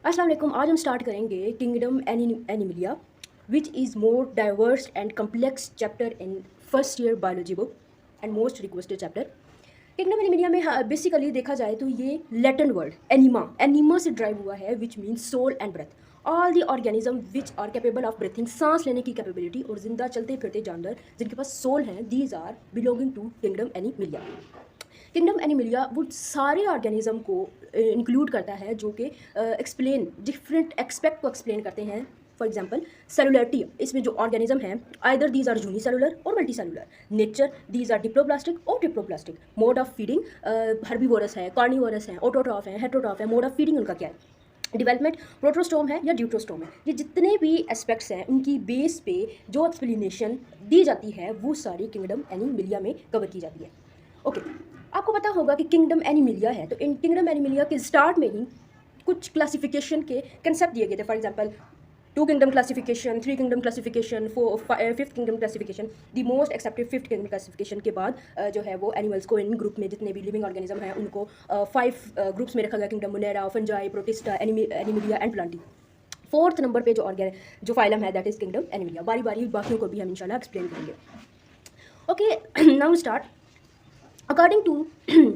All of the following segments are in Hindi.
अस्सलाम वालेकुम। आज हम स्टार्ट करेंगे kingdom Animalia which is more diverse and complex chapter in first year biology book and most requested chapter. Kingdom Animalia में बेसिकली देखा जाए तो ये लैटिन वर्ड एनिमा से ड्राइव हुआ है which means soul and breath. All the organism which are capable of breathing, सांस लेने की कैपेबिलिटी और जिंदा चलते फिरते जानवर जिनके पास सोल हैं, these are belonging to kingdom Animalia. Kingdom Animalia वो सारे ऑर्गेनिज्म को इंक्लूड करता है जो कि एक्सप्लेन डिफरेंट एक्सपेक्ट को एक्सप्लेन करते हैं। फॉर एग्जाम्पल सेलुलरिटी, इसमें जो ऑर्गेनिज्म हैं आइदर दीज आर यूनिसेलुलर और multi cellular. Nature, these are diploblastic और triploblastic. Mode of feeding herbivorous है, कार्निवोरस है, ऑटोट्रॉफ है, हेट्रोट्रॉफ है। मोड ऑफ फीडिंग उनका क्या है? डेवलपमेंट प्रोटोस्टोम है या ड्यूट्रोस्टोम है। ये जितने भी एस्पेक्ट्स हैं उनकी बेस पे जो एक्सप्लेनेशन दी जाती है वो सारी किंगडम एनिमिलिया में कवर की जाती है। ओके, आपको पता होगा कि किंगडम एनिमिलिया है तो इन किंगडम एनिमिलिया के स्टार्ट में ही कुछ क्लासिफिकेशन के कंसेप्ट दिए गए थे। For example 2 kingdom classification, 3 kingdom classification, 5th kingdom classification. The most accepted 5th kingdom classification के बाद जो है वो एनिमल्स को इन ग्रुप में जितने भी लिविंग ऑर्गेनिज्म हैं उनको 5 ग्रुप्स में रखा गया। Kingdom Monera, fungi, protista, Animalia and Plantae. 4th number पे जो फाइलम है दैट इज किंगडम एनिमिलिया। बारी बारी बाकियों को भी हम इंशाल्लाह एक्सप्लेन करेंगे। Okay, now start. According to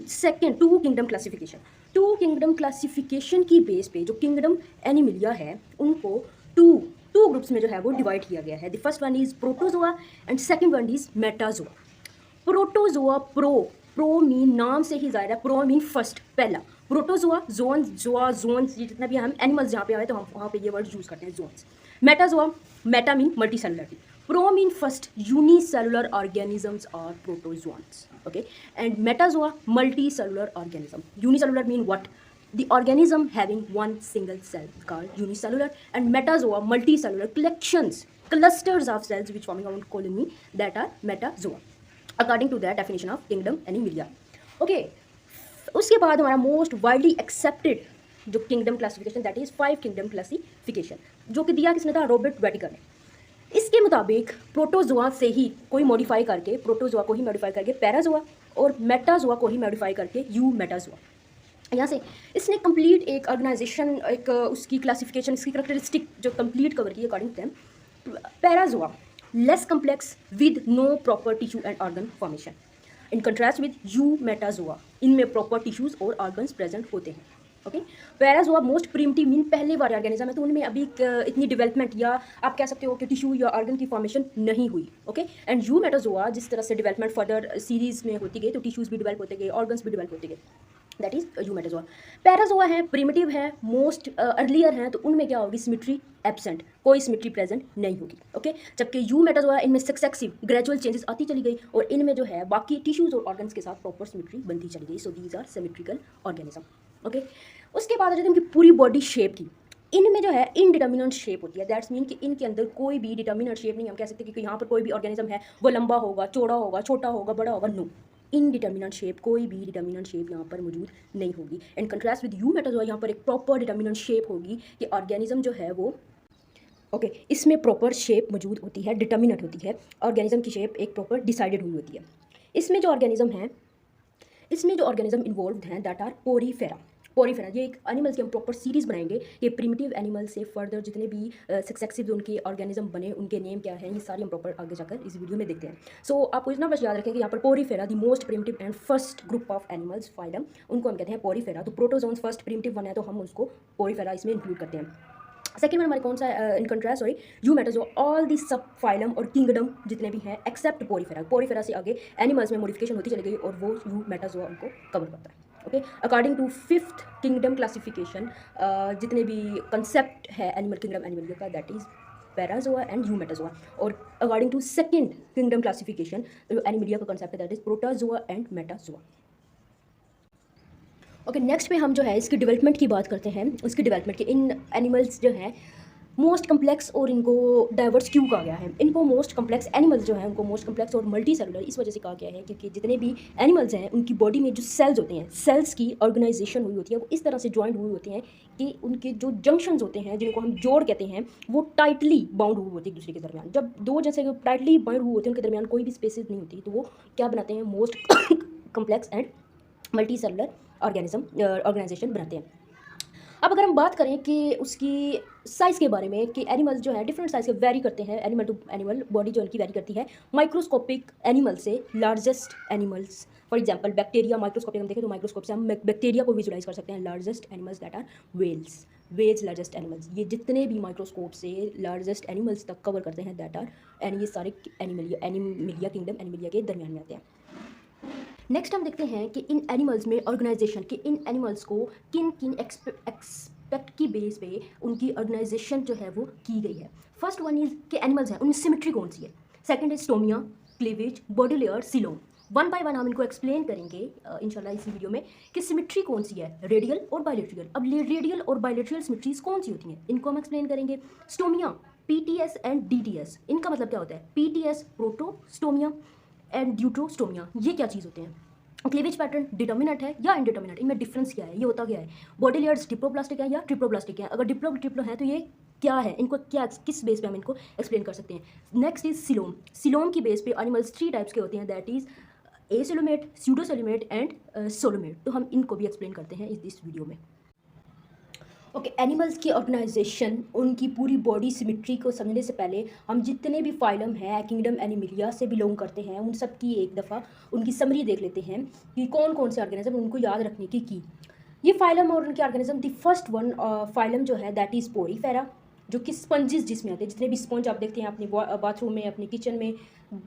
second 2 kingdom classification, 2 kingdom classification की बेस पे जो किंगडम एनिमिलिया है उनको टू टू ग्रुप्स में जो है वो डिवाइड किया गया है। The first one is protozoa and second one is Metazoa. Protozoa, pro mean नाम से ही जाहिर है, प्रो मीन फर्स्ट, पहला। प्रोटोजोआ जोन्स ये जितना भी हम एनिमल्स जहाँ पे आए तो हम वहाँ पे ये वर्ड यूज़ करते हैं, zoans. Metazoa, meta mean multi cellularity, pro mean first, unicellular organisms are protozoans. Okay, and metazoa, multicellular organism. Unicellular mean what? The organism having one single cell called unicellular, and metazoa, multicellular collections, clusters of cells which forming one colony, that are metazoa according to the definition of kingdom Animalia. Okay, उसके बाद हमारा मोस्ट वाइडली एक्सेप्टेड जो kingdom classification that is 5 kingdom classification, जो कि दिया किसने था? रॉबर्ट वेटिकर ने। इसके मुताबिक प्रोटोजोआ से ही कोई मॉडिफाई करके, प्रोटोजोआ को ही मॉडिफाई करके पैराजोआ और मेटाजोआ को ही मॉडिफाई करके यू मेटाजोआ। यहाँ से इसने कंप्लीट एक ऑर्गेनाइजेशन, एक उसकी क्लासिफिकेशन, इसकी करेक्टरिस्टिक जो कंप्लीट कवर की according to them. Parazoa less complex with no proper tissue and organ formation, in contrast with Eumetazoa, इनमें प्रॉपर टिश्यूज और ऑर्गन्स प्रेजेंट होते हैं। Okay, Parazoa most primitive mean पहले वाले ऑर्गेनिज्म है तो उनमें अभी इतनी डेवलपमेंट या आप कह सकते हो कि टिश्यू या ऑर्गन की फॉर्मेशन नहीं हुई। ओके, एंड यू मेटाजोआ जिस तरह से डेवलपमेंट फर्दर सीरीज में होती गई तो टिश्यूज भी डेवलप होते गए, ऑर्गन्स भी डेवलप होते गए, that is you Metazoa. Parazoa है, प्रिमिटिव है, मोस्ट अर्लियर हैं तो उनमें क्या होगी? सिमिट्री एब्सेंट, कोई सिमिट्री प्रेजेंट नहीं होगी। ओके, जबकि यू मेटाजोआ इनमें सक्सेसिव ग्रेजुअल चेंजेस आती चली गई और इनमें जो है बाकी टिश्यूज और ऑर्गन्स के साथ प्रॉपर सिमिट्री बनती चली गई। So these are symmetrical organism. Okay, उसके बाद आ जाते हैं इनकी पूरी बॉडी शेप की। इनमें जो है इनडिटर्मिनेंट शेप होती है, दैट्स मीन कि इनके अंदर कोई भी डिटर्मिनेंट शेप नहीं। हम कह सकते कि यहाँ पर कोई भी ऑर्गेनिज्म है वो लंबा होगा, चौड़ा होगा, छोटा होगा, बड़ा होगा, नो। इनडिटर्मिनेंट शेप, कोई भी डिटर्मिनेंट शेप यहाँ पर मौजूद नहीं होगी। इन कंट्रास्ट विद यू मेटाजोआ यहाँ पर एक प्रॉपर डिटर्मिनेंट शेप होगी कि ऑर्गेनिज्म जो है वो ओके इसमें प्रॉपर शेप मौजूद होती है, डिटर्मिनेंट होती है, ऑर्गेनिज्म की शेप एक प्रॉपर डिसाइडेड हुई होती है। इसमें जो ऑर्गेनिज्म इन्वॉल्व हैं दैट आर पोरीफेरा। पोरीफेरा ये एक एनिमल्स की हम प्रॉपर सीरीज़ बनाएंगे। ये प्रिमिटिव एनिमल से फर्दर जितने भी सक्सेसिव उनके ऑर्गेनिज्म बने उनके नेम क्या है, ये सारी हम प्रॉपर आगे जाकर इस वीडियो में देखते हैं। सो आपको इतना बस याद रखें कि यहाँ पर Porifera the most primitive and first group of animals phylum, उनको हम कहते हैं पोरीफेरा। तो प्रोटोजोन्स फर्स्ट प्रिमिटिव वन है तो हम उसको पोरीफेरा इसमें इंक्लूड करते हैं। सेकेंड वन हमारे कौन सा? In contrast you Metazoa, all the सब फाइलम और किंगडम जितने भी हैं एक्सेप्ट पोरीफेरा। पोरीफेरा से आगे एनिमल्स में मॉडिफिकेशन होती चली गई और वो यू मेटाजोआ उनको कवर करता है। Okay, according to 5th kingdom classification जितने भी कंसेप्ट है एनिमल किंगडम एनिमल का that is parazoa and eumetazoa. और according to 2nd kingdom classification जो एनिमिलिया का कंसेप्ट है that is protozoa and metazoa. Okay, next पे हम जो है इसकी डेवलपमेंट की बात करते हैं। उसकी डेवलपमेंट के इन एनिमल्स जो हैं मोस्ट कम्प्लेक्स और इनको डाइवर्स क्यों कहा गया है? इनको मोस्ट कम्प्लेक्स एनिमल्स जो हैं उनको मोस्ट कम्प्लेक्स और मल्टी सेलुलर इस वजह से कहा गया है क्योंकि जितने भी एनिमल्स हैं उनकी बॉडी में जो सेल्स होते हैं, सेल्स की ऑर्गेनाइजेशन हुई होती है, वो इस तरह से ज्वाइंट हुई होती हैं कि उनके जो जंक्शंस होते हैं जिनको हम जोड़ कहते हैं वो टाइटली बाउंड हुई होती है एक दूसरे के दरमियान। जब दो जैसे टाइटली बाउंड हुए होते हैं उनके दरमियान कोई भी स्पेसेस नहीं होती तो वो क्या बनाते हैं? Most complex and multi cellular organisation बनाते हैं। अब अगर हम बात करें कि उसकी साइज़ के बारे में, कि एनिमल्स जो है डिफरेंट साइज़ के वेरी करते हैं, एनिमल टू एनिमल बॉडी जो उनकी वेरी करती है माइक्रोस्कोपिक एनिमल से largest animals. For example bacteria, microscopic हम देखें तो माइक्रोस्कोप से हम बैक्टीरिया को विजुलाइज कर सकते हैं। Largest animals that are whales, whales largest animals. ये जितने भी माइक्रोस्कोप से लार्जेस्ट एनिमल्स तक कवर करते हैं दैट आर, एंड ये सारे एनिमलिया किंगडम, एनिमलिया के दरमियान में आते हैं। नेक्स्ट हम देखते हैं कि इन एनिमल्स में ऑर्गेनाइजेशन, कि इन एनिमल्स को किन किन एक्सपेक्ट की बेस पे उनकी ऑर्गेनाइजेशन जो है वो की गई है। फर्स्ट वन इज कि एनिमल्स हैं उनमें सिमेट्री कौन सी है। Second is stomia, cleavage, body layer, coelom. One by one हम इनको एक्सप्लेन करेंगे इंशाल्लाह इसी वीडियो में कि सिमेट्री कौन सी है, रेडियल और बायलेटरल। अब रेडियल और बायलेटरल सिमेट्रीज कौन सी होती हैं इनको हम एक्सप्लेन करेंगे। स्टोमिया, पीटीएस एंड डीटीएस, इनका मतलब क्या होता है। पीटीएस प्रोटोस्टोमिया एंड ड्यूट्रोस्टोमिया, ये क्या चीज़ होते हैं। क्लीवेज पैटर्न डिटर्मिनेंट है या इंडिटर्मिनेंट, इनमें डिफरेंस क्या है, ये होता क्या है। बॉडी लेयर्स डिप्लोप्लास्टिक है या ट्रिप्लोप्लास्टिक है, अगर डिप्लो है तो ये क्या है, इनको क्या किस बेस पे हम इनको एक्सप्लेन कर सकते हैं। Next is coelom. सिलोम की बेस पे एनिमल्स 3 टाइप्स के होते हैं, दैट इज एसिलोमेट, स्यूडोसेलोमेट एंड सोलोमेट। तो हम इनको भी एक्सप्लेन करते हैं इस वीडियो में। ओके, एनिमल्स की ऑर्गेनाइजेशन, उनकी पूरी बॉडी सिमेट्री को समझने से पहले हम जितने भी फाइलम हैं किंगडम एनिमिलिया से बिलोंग करते हैं उन सब की एक दफ़ा उनकी समरी देख लेते हैं कि कौन कौन से ऑर्गेनिज्म उनको याद रखने की। ये फाइलम और उनके organism, the first one phylum जो है दैट इज़ पोरीफेरा, जो कि स्पंजेस जिसमें आते हैं, जितने भी स्पंज आप देखते हैं अपने बाथरूम में, अपने किचन में,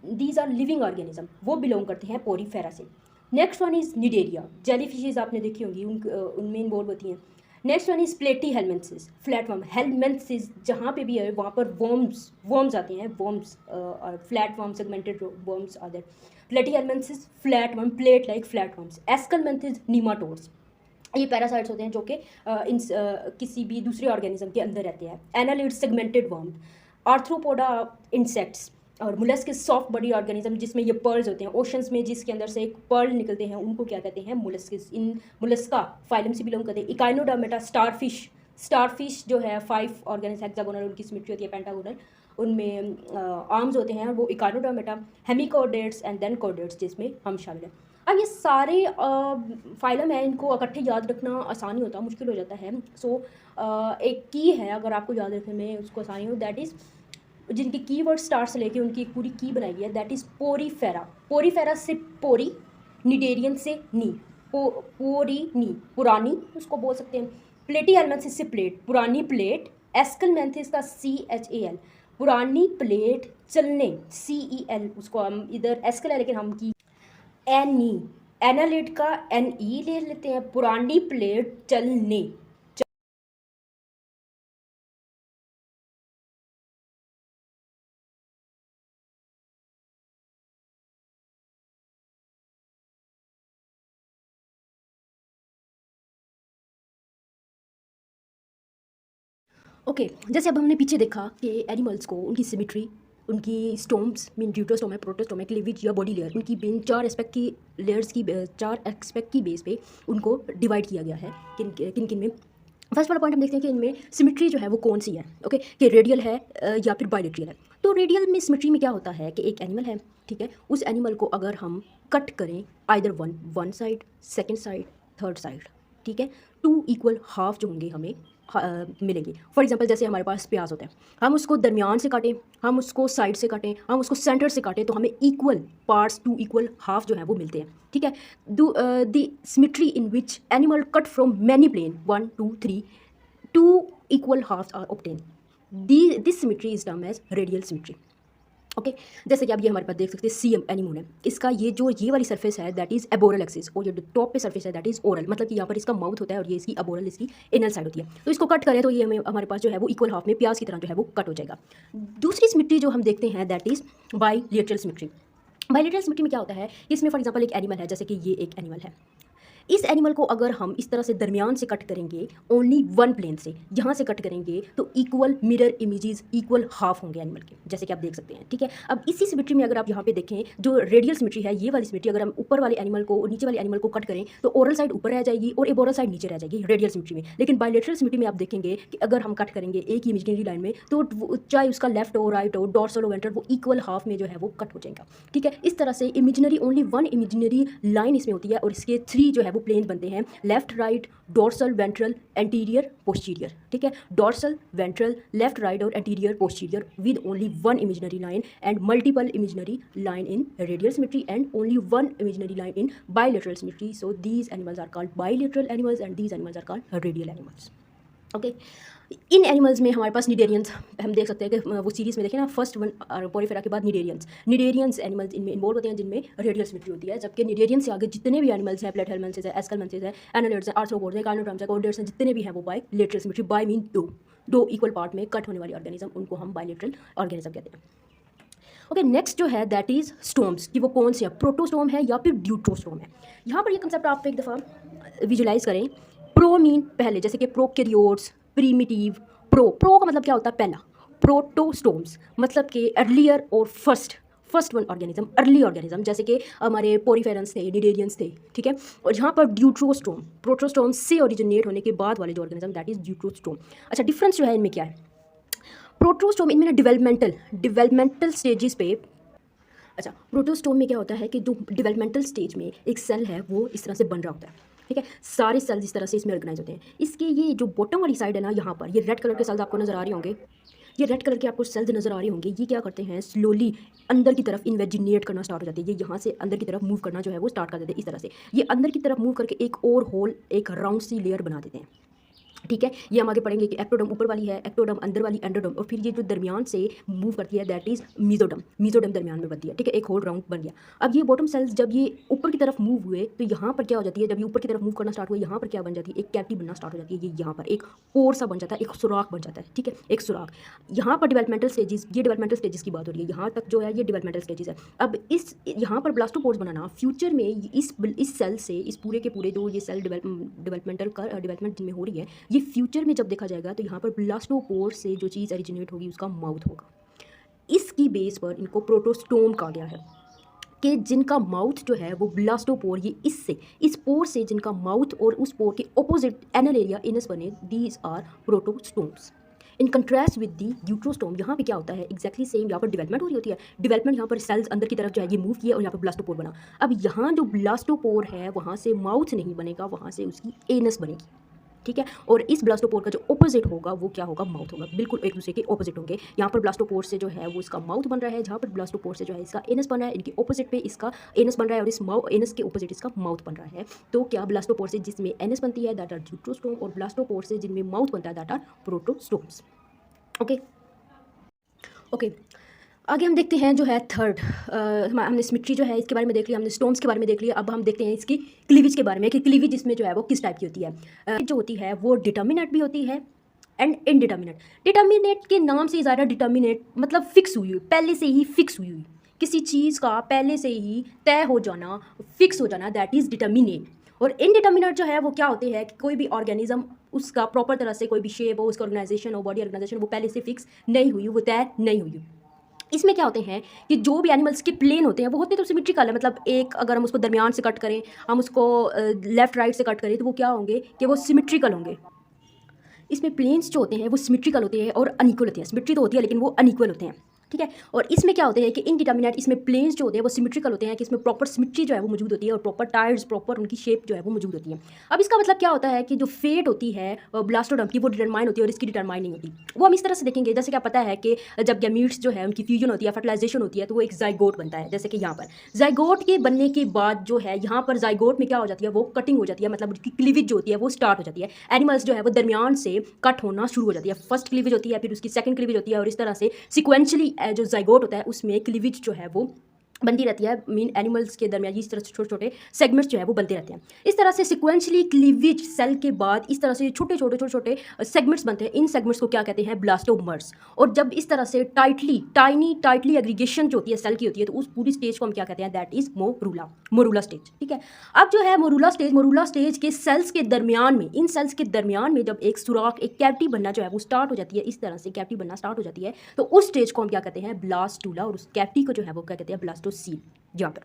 दीज आर लिविंग ऑर्गेनिज्म, वो बिलोंग करते हैं पोरीफेरा से। Next one is Cnidaria, jelly fishes आपने देखी होंगी, उनमें इन्वॉल्व होती हैं। नेक्स्ट वन इज प्लेटी हेलमेंथिस, फ्लैटवर्म हेलमेंथिस, जहाँ पे भी है वहाँ पर वर्म्स आते हैं, वर्म्स और flatworm, segmented worms are there. Platyhelminthes, flatworm, plate like flatworms. Aschelminthes, nematodes, ये पैरासाइट्स होते हैं जो कि किसी भी दूसरे ऑर्गेनिज्म के अंदर रहते हैं। Annelid, segmented worm. Arthropoda, insects. और मुलस्क, सॉफ्ट बॉडी ऑर्गेनिज्म जिसमें ये पर्ल्स होते हैं, ओशंस में जिसके अंदर से एक पर्ल निकलते हैं उनको क्या कहते हैं, मुलस्क। इन मुलस्का फाइलम से बिलोंग करते हैं। इकाइनोडर्मेटा, स्टारफिश जो है 5 ऑर्गेनिज्म, हेक्सागोनल उनकी सिमेट्री होती है, पेंटागोनल उनमें आर्म्स होते हैं, वो इकाइनोडर्मेटा। हेमिकोडेट्स एंड देन कोडेट्स जिसमें हम शामिल हैं। अब ये सारे फाइलम है, इनको इकट्ठे याद रखना आसान ही होता, मुश्किल हो जाता है। एक की है अगर आपको याद रखने में उसको आसानी हो, दैट इज़ जिनके कीवर्ड स्टार से लेके उनकी एक पूरी की बनाई है, दैट इज़ पोरीफेरा। पोरीफेरा से पोरी, निडेरियन से नी, पोरी नी, पुरानी उसको बोल सकते हैं। प्लेटी हेलमेंथिस से प्लेट, पुरानी प्लेट। एस्कलमेंथिस का CHAL, पुरानी प्लेट, चलने, CEL, उसको हम इधर एस्कल है लेकिन हम की NE। एनालिड का NE ले लेते हैं, पुरानी प्लेट, चलने। ओके, जैसे अब हमने पीछे देखा कि एनिमल्स को उनकी सिमेट्री, उनकी स्टोम्स मीन ड्यूटोस्टोम है, प्रोटोस्टोम है, क्लीवेज या बॉडी लेयर, उनकी बेन 4 एस्पेक्ट की लेयर्स की 4 एस्पेक्ट की बेस पे उनको डिवाइड किया गया है किन किन में। फर्स्ट वाला पॉइंट हम देखते हैं कि इनमें सिमेट्री जो है वो कौन सी है। ओके, कि रेडियल है या फिर बायलेटरल है। तो रेडियल में सिमेट्री में क्या होता है कि एक एनिमल है, ठीक है, उस एनिमल को अगर हम कट करें either one side, second side, third side, ठीक है, 2 इक्वल हाफ जो होंगे हमें मिलेंगे। फॉर एग्जांपल जैसे हमारे पास प्याज होता है, हम उसको दरमियान से काटें, हम उसको साइड से काटें, हम उसको सेंटर से काटें, तो हमें इक्वल पार्ट्स 2 इक्वल हाफ जो है वो मिलते हैं, ठीक है। The symmetry in which animal cut from many plane 1 2 3 2 equal halves are obtained. This symmetry is termed as radial symmetry. Okay, जैसे कि आप ये हमारे पास देख सकते हैं CM एनिमोन है, इसका ये वाली सरफेस है दैट इज़ एबोरल एक्सिस, और जो टॉप पे सरफेस है दैट इज़ ओरल, मतलब कि यहाँ पर इसका माउथ होता है और ये इसकी एबोरल, इसकी इनर साइड होती है। तो इसको कट करें तो ये हमारे पास जो है वो इक्वल हाफ में प्याज की तरह जो है वो कट हो जाएगा। दूसरी सिमेट्री जो हम देखते हैं that is bilateral symmetry. Bilateral symmetry में क्या होता है, इसमें फॉर एग्जांपल एक एनिमल है, जैसे कि ये एक एनिमल है, इस एनिमल को अगर हम इस तरह से दरमियान से कट करेंगे ओनली वन प्लेन से, यहाँ से कट करेंगे तो equal mirror images equal half होंगे एनिमल के, जैसे कि आप देख सकते हैं, ठीक है। अब इसी सिमेट्री में अगर आप यहाँ पे देखें जो रेडियल सिमेट्री है, ये वाली सिमेट्री, अगर हम ऊपर वाले एनिमल को और नीचे वाले एनिमल को कट करें तो ओरल साइड ऊपर रह जाएगी और एबोरल साइड नीचे रह जाएगी रेडियल सिमेट्री में। लेकिन बायलेटरल सिमेट्री में आप देखेंगे कि अगर हम कट करेंगे एक ही इमेजिनरी लाइन में तो चाहे उसका लेफ्ट हो, राइट हो, डॉर्सल हो, वेंट्रल, वो इक्वल हाफ में जो है वो कट हो जाएगा, ठीक है। इस तरह से imaginary only one imaginary line इसमें होती है और इसके 3 जो है वो वो प्लेन बनते हैं left right, dorsal, ventral, anterior, posterior, ठीक है। डोर्सल, वेंट्रल, लेफ्ट राइट और anterior posterior with only one imaginary line and multiple imaginary line in radial symmetry and only one imaginary line in bilateral symmetry. So these animals are called bilateral animals and these animals are called radial animals. Okay, इन एनिमल्स में हमारे पास निडेरियंस, हम देख सकते हैं कि वो सीरीज़ में देखें ना, फर्स्ट वन पोरीफेरा के बाद निडेरियंस एनिमल्स इनमें इन्वॉल्व होते हैं जिनमें रेडियल सिमेट्री होती है, जबकि निडेरियंस से आगे जितने भी एनिमल्स हैं, प्लेटहेलमेंसेस है, एस्कलमेंसेस है, एनालिड्स हैं, आर्थ्रोपोड्स हैं, कार्नोड्रम्स हैं, कॉर्डेट्स हैं, जितने भी हैं वो bilateral symmetry. Bi mean दो इक्वल पार्ट में कट होने वाली ऑर्गेनिज्म, उनको हम बायलेटरल ऑर्गेनिज्म कहते हैं। ओके, नेक्स्ट जो है दैट इज स्टोम्स, कि वो कौन से है, प्रोटोस्टोम है या फिर ड्यूट्रोस्टोम है। यहाँ पर ये कंसेप्ट आप एक दफ़ा विजुलाइज करें। प्रो मीन पहले, जैसे कि प्रोकैरियोट्स, प्रीमिटिव, प्रो का मतलब क्या होता है, पहला। प्रोटोस्टोम्स मतलब कि अर्लियर और first one organism, early organism, जैसे कि हमारे पोरीफेरंस थे, निडेरियंस थे, ठीक है। और यहाँ पर ड्यूट्रोस्टोम, प्रोटोस्टोम से ओरिजिनेट होने के बाद वाले जो ऑर्गेनिज्म दैट इज ड्यूट्रोस्टोम। अच्छा, डिफरेंस जो है इनमें क्या है, प्रोटोस्टोम इनमें ना डेवलपमेंटल स्टेजेस पे, अच्छा प्रोटोस्टोम में क्या होता है कि जो डेवलपमेंटल स्टेज में एक सेल है वो इस तरह से बन रहा होता है, ठीक है। सारे सेल्स इस तरह से इसमें ऑर्गेनाइज होते हैं। इसके ये जो बॉटम वाली साइड है ना, यहाँ पर ये रेड कलर के सेल्स आपको नजर आ रहे होंगे, ये रेड कलर के आपको सेल्स नजर आ रहे होंगे। ये क्या करते हैं, स्लोली अंदर की तरफ इन्वेजिनेट करना स्टार्ट हो जाती है। ये यहाँ से अंदर की तरफ मूव करना जो है वो स्टार्ट कर देते हैं। इस तरह से ये अंदर की तरफ मूव करके एक और होल, एक राउंड सी लेयर बना देते हैं, ठीक है। ये हम आगे पढ़ेंगे कि एक्टोडम ऊपर वाली है, एक्टोडम अंदर वाली एंडोडम, और फिर ये जो दरमियान से मूव करती है दैट इज मीजोडम दरमियान में बनती है, ठीक है। एक होल राउंड बन गया। अब ये बॉटम सेल्स जब ये ऊपर की तरफ मूव हुए तो यहाँ पर क्या हो जाती है, जब ये ऊपर की तरफ मूव करना स्टार्ट हुआ, यहाँ पर क्या बन जाती है, एक कैविटी बनना स्टार्ट हो जाती है। ये यहाँ पर एक पोर सा बन जाता है, एक सुराख बन जाता है, ठीक है, एक सुराख। यहाँ पर डेवलपमेंटल स्टेजेस, ये डेवलपमेंटल स्टेजेस की बात हो रही है, यहाँ तक जो है ये डेवलपमेंटल स्टेजेस है। अब इस यहाँ पर ब्लास्टोपोर्स बनाना फ्यूचर में इस सेल से, इस पूरे के पूरे जो ये सेल डेवलपमेंट जिनमें हो रही है, ये फ्यूचर में जब देखा जाएगा तो यहाँ पर ब्लास्टोपोर से जो चीज़ ओरिजिनेट होगी उसका माउथ होगा। इसकी बेस पर इनको प्रोटोस्टोम कहा गया है कि जिनका माउथ जो है वो ब्लास्टोपोर, ये इससे, इस पोर से जिनका माउथ और उस पोर के ऑपोजिट एनल एरिया इनस बने, these are protostomes. In contrast with the deuterostome, यहाँ पे क्या होता है एग्जैक्टली सेम, यहाँ पर डेवलपमेंट हो रही होती है। डेवलपमेंट यहाँ पर सेल्स अंदर की तरफ जो है ये मूव किया और यहाँ पर ब्लास्टोपोर बना। अब यहाँ जो ब्लास्टोपोर है वहाँ से माउथ नहीं बनेगा, वहाँ से उसकी एनस बनेगी, ठीक है। और इस ब्लास्टोपोर का जो ऑपोजिट होगा वो क्या होगा, माउथ होगा। बिल्कुल एक दूसरे के ऑपोजिट होंगे। यहाँ पर ब्लास्टोपोर से जो है वो इसका माउथ बन रहा है, जहाँ पर ब्लास्टोपोर से जो है इसका एनस बन रहा है, इनके ऑपोजिट पे इसका एनस बन रहा है और इस एनस के ऑपोजिट इसका माउथ बन रहा है। तो क्या ब्लास्टोपोर से जिसमें एनस बनती है दैट आर ड्यूट्रोस्टोम, और ब्लास्टोपोर से जिनमें माउथ बनता है दैट आर प्रोटोस्टोम्स। ओके, आगे हम देखते हैं जो है थर्ड, हमने सिमेट्री जो है इसके बारे में देख लिया, हमने स्टोम्स के बारे में देख लिया। अब हम देखते हैं इसकी क्लीवेज के बारे में कि क्लीवेज इसमें जो है वो किस टाइप की होती है। जो होती है वो डिटर्मिनेट भी होती है एंड इनडिटर्मिनेट। डिटर्मिनेट के नाम से ज़्यादा, डिटर्मिनेट मतलब फिक्स हुई हुई, पहले से ही फिक्स हुई हुई, किसी चीज़ का पहले से ही तय हो जाना, फिक्स हो जाना, दैट इज़ डिटर्मिनेट। और इनडिटर्मिनेट जो है वो क्या होते हैं कि कोई भी ऑर्गेनिज्म उसका प्रॉपर तरह से कोई भी शेप हो, उसका ऑर्गेनाइजेशन हो, बॉडी ऑर्गेनाइजेशन, वो पहले से फिक्स नहीं हुई, वो तय नहीं हुई। इसमें क्या होते हैं कि जो भी एनिमल्स के प्लेन होते हैं वो होते तो सिमेट्रिकल है, मतलब एक अगर हम उसको दरमियान से कट करें, हम उसको लेफ्ट राइट से कट करें तो वो क्या होंगे कि वो सिमेट्रिकल होंगे। इसमें प्लेन्स जो होते हैं वो सिमेट्रिकल होते हैं और अनइक्वल होते हैं। सिमेट्री तो होती है लेकिन वो अनइक्वल होते हैं, ठीक है। और इसमें क्या होते हैं कि इनडिटर्मिनेट, इसमें प्लेन्स जो होते हैं वो सिमेट्रिकल होते हैं, कि इसमें प्रॉपर सिमेट्री जो है वो मौजूद होती है और प्रॉपर टायर्स, प्रॉपर उनकी शेप जो है वो मौजूद होती है। अब इसका मतलब क्या होता है कि जो फेट होती है ब्लास्टोडर्म की वो डिटरमाइन होती है और इसकी डिटरमाइन नहीं होती। वो हम इस तरह से देखेंगे, जैसे क्या पता है कि जब गैमीट्स जो है उनकी फ्यूजन होती है, फर्टिलाइजेशन होती है, तो वो एक जाइगोट बनता है। जैसे कि यहाँ पर जाइगोट के बनने के बाद जो है यहाँ पर जाइगोट में क्या हो जाती है, वो कटिंग हो जाती है, मतलब उसकी क्लीवेज जो होती है वो स्टार्ट हो जाती है। एनिमल्स जो है वो दरमियान से कट होना शुरू हो जाती है। फर्स्ट क्लीवेज होती है, फिर उसकी सेकंड क्लीवेज होती है, और इस तरह से सिक्वेंशली जो जाइगोट होता है उसमें क्लीवेज जो है वो बनती रहती है। मीन एनिमल्स के दरमियान इस तरह से छोटे छोटे सेगमेंट्स जो है वो बनते रहते हैं। इस तरह से सिक्वेंशली क्लीवेज सेल के बाद इस तरह से छोटे छोटे सेगमेंट्स बनते हैं। इन सेगमेंट्स को क्या कहते हैं, ब्लास्टोमर्स। और जब इस तरह से टाइटली एग्रीगेशन जो होती है सेल की होती है, तो उस पूरी स्टेज को हम क्या कहते हैं, दैट इज मोरूला स्टेज, ठीक है। अब जो है मोरूला स्टेज के सेल्स के दरमियान में, इन सेल्स के दरमियान में जब एक सुराख, एक कैविटी बनना जो है वो स्टार्ट हो जाती है, इस तरह से कैविटी बनना स्टार्ट हो जाती है, तो उस स्टेज को हम क्या कहते हैं, ब्लास्टूला। और उस कैविटी को जो है वो क्या कहते हैं, ब्लास्टोसील। यहाँ पर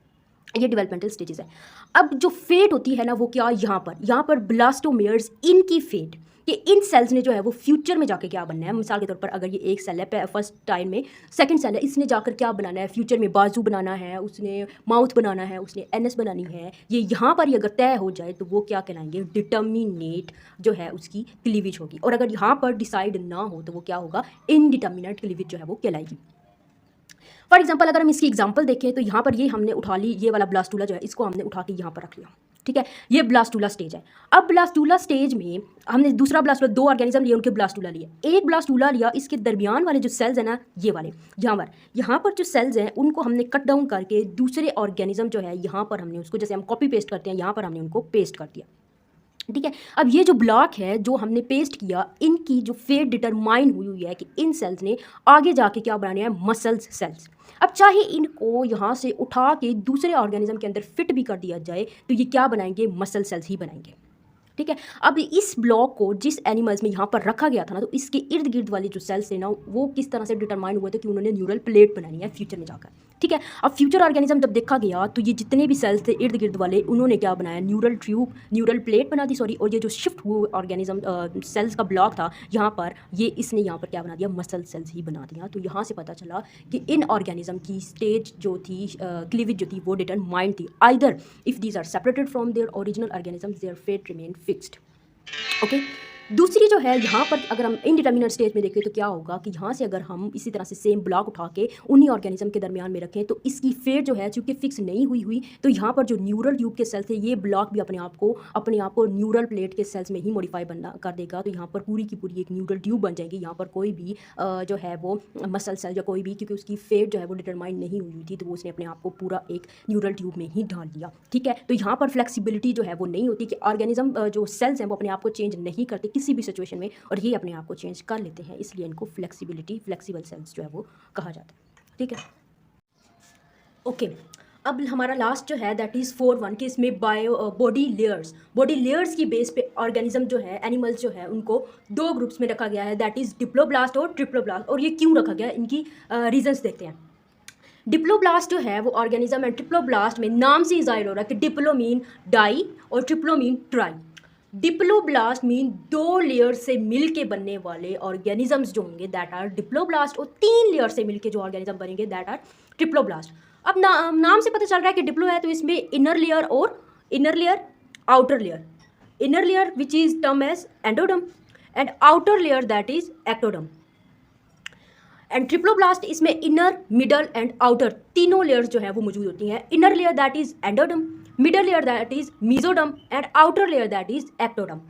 ये डेवलपमेंटल स्टेजेस है। अब जो फेट होती है ना वो क्या, यहाँ पर ब्लास्टोमेयर्स, इनकी फेट कि इन सेल्स ने जो है वो फ्यूचर में जाके क्या बनना है। मिसाल के तौर पर अगर ये एक सेल है फर्स्ट टाइम में, सेकंड सेल है, इसने जाकर क्या बनाना है फ्यूचर में, बाजू बनाना है, उसने माउथ बनाना है, उसने एनएस बनानी है, ये यहाँ पर ही अगर तय हो जाए तो वो क्या कहलाएंगे, डिटर्मिनेट जो है उसकी क्लीवेज होगी। और अगर यहाँ पर डिसाइड ना हो तो वो क्या होगा, इनडिटर्मिनेट क्लीवेज जो है वो कहलाएगी। फॉर एग्जाम्पल अगर हम इसकी एग्जाम्पल देखें तो यहाँ पर ये हमने उठा ली, ये वाला ब्लास्टूला जो है इसको हमने उठा के यहाँ पर रख लिया, ठीक है, ये ब्लास्टूला स्टेज है। अब ब्लास्टूला स्टेज में हमने दूसरा ब्लास्टूला, दो ऑर्गेनिज्म लिए, उनके ब्लास्टूला लिए, एक ब्लास्टूला लिया, इसके दरमियान वाले जो सेल्स हैं ना, ये वाले यहाँ पर जो सेल्स हैं उनको हमने कट डाउन करके दूसरे ऑर्गेनिज्म जो है यहाँ पर हमने उसको, जैसे हम कॉपी पेस्ट करते हैं, यहाँ पर हमने उनको पेस्ट कर दिया, ठीक है। अब ये जो ब्लॉक है जो हमने पेस्ट किया, इनकी जो फेट डिटरमाइन हुई है कि इन सेल्स ने आगे जाके क्या बनाने हैं, मसल्स सेल्स। अब चाहे इनको यहाँ से उठा के दूसरे ऑर्गेनिज्म के अंदर फिट भी कर दिया जाए तो ये क्या बनाएंगे, मसल सेल्स ही बनाएंगे, ठीक है। अब इस ब्लॉक को जिस एनिमल्स में यहाँ पर रखा गया था ना, तो इसके इर्द गिर्द वाले जो सेल्स थे ना वो किस तरह से डिटरमाइन हुए थे कि उन्होंने न्यूरल प्लेट बनानी है फ्यूचर में जाकर, ठीक है। अब फ्यूचर ऑर्गेनिज्म जब देखा गया तो ये जितने भी सेल्स थे इर्द गिर्द वाले, उन्होंने क्या बनाया, न्यूरल ट्यूब, न्यूरल प्लेट बना दी, सॉरी। और ये जो शिफ्ट हुए ऑर्गेनिज्म सेल्स का ब्लॉक था यहाँ पर, ये इसने यहाँ पर क्या बना दिया, मसल सेल्स ही बना दिया। तो यहाँ से पता चला कि इन ऑर्गेनिज्म की स्टेज जो थी, क्लीवेज जो थी, वो डिटरमाइंड थी। Either if these are separated from their original organism their fate remain fixed, okay. दूसरी जो है यहाँ पर अगर हम इनडिटर्मिनेट स्टेज में देखें तो क्या होगा कि यहाँ से अगर हम इसी तरह से सेम ब्लॉक उठा के उन्हीं ऑर्गेनिज्म के दरमियान में रखें तो इसकी फेट जो है चूँकि फिक्स नहीं हुई तो यहाँ पर जो न्यूरल ट्यूब के सेल्स थे, ये ब्लॉक भी अपने आप को न्यूरल प्लेट के सेल्स में ही मॉडिफाई बनना कर देगा। तो यहाँ पर पूरी की पूरी एक न्यूरल ट्यूब बन जाएगी। यहाँ पर कोई भी जो है वो मसल सेल या कोई भी, क्योंकि उसकी फेट जो है वो डिटरमाइन नहीं हुई थी, तो वो उसने अपने आप को पूरा एक न्यूरल ट्यूब में ही डाल दिया, ठीक है। तो यहाँ पर फ्लेक्सिबिलिटी जो है वो नहीं होती कि ऑर्गेनिज्म जो सेल्स हैं वो अपने आप को चेंज नहीं करते किसी भी सिचुएशन में, और ये अपने आप को चेंज कर लेते हैं, इसलिए इनको फ्लेक्सिबल सेल्स जो है वो कहा जाता है, ठीक है, ओके। अब हमारा लास्ट जो है दैट इज़ 4.1 कि इसमें बॉडी लेयर्स की बेस पे ऑर्गेनिज्म जो है, एनिमल्स जो है, उनको दो ग्रुप्स में रखा गया है, दैट इज़ डिप्लोब्लास्ट और ट्रिप्लोब्लास्ट। और ये क्यों रखा गया, इनकी रीजंस देखते हैं। डिप्लोब्लास्ट जो है वो ऑर्गेनिज्म है, ट्रिप्लोब्लास्ट में नाम से ही जाहिर हो रहा है कि डिप्लो मीन डाई और ट्रिप्लो मीन ट्राई। डिप्लोब्लास्ट मीन दो लेयर से मिल के बनने वाले ऑर्गेनिजम्स जो होंगे दैट आर डिप्लोब्लास्ट, और तीन लेयर से मिल के जो ऑर्गेनिज्म बनेंगे दैट आर ट्रिप्लोब्लास्ट। अब नाम से पता चल रहा है कि डिप्लो है तो इसमें इनर लेयर और outer layer, inner layer which is term as endoderm and outer layer that is ectoderm. And triploblast इसमें इनर, मिडल एंड आउटर तीनों लेयर्स जो है वो मौजूद होती हैं। Inner layer that is endoderm, middle layer that is mesoderm and outer layer that is ectoderm.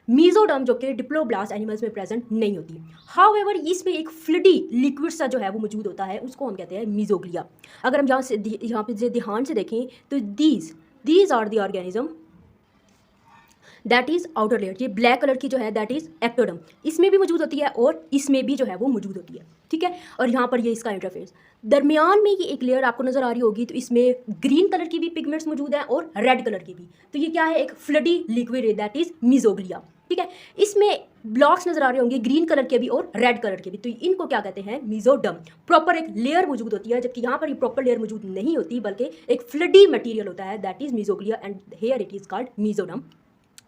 Mesoderm जो कि डिप्लोब्लास्ट एनिमल्स में प्रेजेंट नहीं होती। हाउएवर इसमें एक फ्लूइडी लिक्विड सा जो है वो मौजूद होता है, उसको हम कहते हैं मीजोग्लिया। अगर हम यहाँ पे ध्यान से देखें तो these are the organism that is outer layer. ये ब्लैक कलर की जो है दैट इज एक्टोडर्म, इसमें भी मौजूद होती है और इसमें भी जो है वो मौजूद होती है, ठीक है। और यहाँ पर ये इसका इंटरफेस, दरमियान में ये एक लेयर आपको नजर आ रही होगी, तो इसमें ग्रीन कलर की भी पिगमेंट्स मौजूद हैं और रेड कलर की भी। तो ये क्या है, एक फ्लडी लिक्विड है दैट इज मीजोग्लिया, ठीक है। इसमें ब्लॉक्स नजर आ रहे होंगे ग्रीन कलर के भी और रेड कलर के भी, तो इनको क्या कहते हैं, मीजोडर्म। प्रॉपर एक लेयर मौजूद होती है, जबकि यहाँ पर ये प्रॉपर लेयर मौजूद नहीं होती, बल्कि एक फ्लडी मटेरियल होता है that is mesoglea and here it is called mesoderm,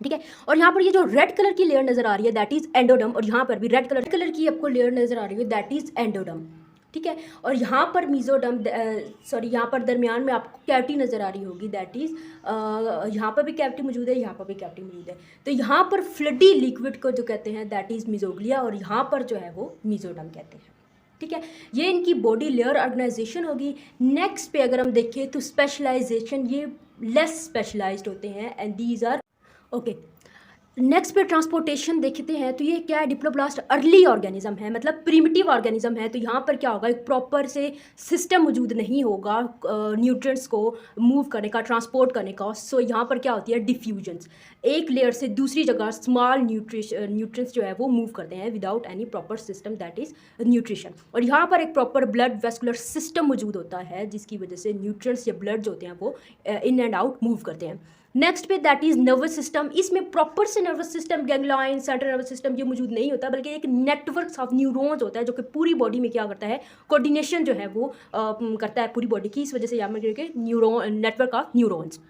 ठीक है। और यहाँ पर ये जो रेड कलर की लेयर नजर आ रही है दैट इज एंडोडर्म, और यहाँ पर भी रेड कलर की आपको लेयर नजर आ रही है दैट इज एंडोडर्म, ठीक है। और यहाँ पर मीजोडर्म यहाँ पर दरमियान में आपको कैविटी नजर आ रही होगी दैट इज यहाँ पर भी कैविटी मौजूद है, यहाँ पर भी कैविटी मौजूद है। तो यहाँ पर फ्लडी लिक्विड को जो कहते हैं दैट इज मीजोग्लिया, और यहाँ पर जो है वो मीजोडर्म कहते हैं, ठीक है। ये इनकी बॉडी लेयर ऑर्गेनाइजेशन होगी। नेक्स्ट पे अगर हम देखें तो स्पेशलाइजेशन, ये लेस स्पेशलाइज्ड होते हैं and these are okay. Next पे ट्रांसपोर्टेशन देखते हैं, तो ये क्या है, डिप्लोब्लास्ट अर्ली ऑर्गेनिज्म है, मतलब प्रिमिटिव ऑर्गेनिज्म है। तो यहाँ पर क्या होगा, एक प्रॉपर से सिस्टम मौजूद नहीं होगा न्यूट्रिएंट्स को मूव करने का, ट्रांसपोर्ट करने का। सो यहाँ पर क्या होती है, डिफ्यूजन्स, एक लेयर से दूसरी जगह स्मॉल न्यूट्रिएंट्स जो है वो मूव करते हैं without any proper system that is nutrition. और यहाँ पर एक प्रॉपर ब्लड वेस्कुलर सिस्टम मौजूद होता है, जिसकी वजह से न्यूट्रिएंट्स या ब्लड जो होते हैं वो इन एंड आउट मूव करते हैं। नेक्स्ट पे दैट इज नर्वस सिस्टम, इसमें प्रॉपर से nervous system, ganglion, central nervous system ये मौजूद नहीं होता, बल्कि एक नेटवर्क ऑफ न्यूरॉन्स होता है जो कि पूरी बॉडी में क्या करता है, कोऑर्डिनेशन जो है वो करता है पूरी बॉडी की। इस वजह से यहाँ पर न्यूरॉन नेटवर्क ऑफ न्यूरॉन्स,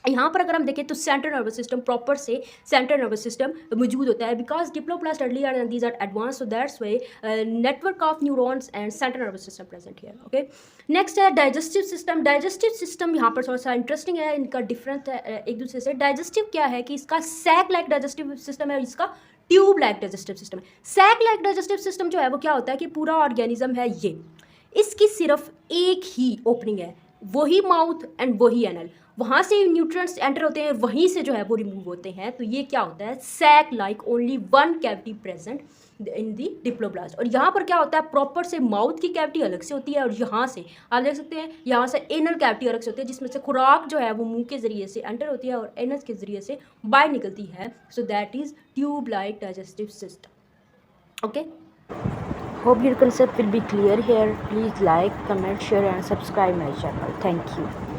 यहाँ पर अगर हम देखें तो सेंट्रल नर्वस सिस्टम, प्रॉपर से सेंट्रल नर्वस सिस्टम मौजूद होता है, because diploblast earlier and these are advance, so that's way network of neurons and central nervous system present here. Okay, next है डाइजेस्टिव सिस्टम। डाइजेस्टिव सिस्टम यहाँ पर थोड़ा सा इंटरेस्टिंग है, इनका डिफरेंस है एक दूसरे से। डाइजेस्टिव क्या है कि इसका सैक लाइक डाइजेस्टिव सिस्टम है और इसका ट्यूब लाइक डाइजेस्टिव सिस्टम है। सैक लाइक डाइजेस्टिव सिस्टम जो है वो क्या होता है कि पूरा ऑर्गेनिज्म है ये, इसकी सिर्फ एक ही ओपनिंग है, वही माउथ एंड वही एनल, वहाँ से न्यूट्रिएंट्स एंटर होते हैं, वहीं से जो है वो रिमूव होते हैं। तो ये क्या होता है, sac like only one cavity present in the diploblast. और यहाँ पर क्या होता है, प्रॉपर से माउथ की कैविटी अलग से होती है और यहाँ से आप देख सकते हैं यहाँ से एनल कैविटी अलग से होती है, जिसमें से खुराक जो है वो मुंह के जरिए से एंटर होती है और एनस के जरिए से बाहर निकलती है। So that is tube like digestive system. Okay, hope your concept will be clear here. Please like, comment, share and subscribe my channel. Thank you.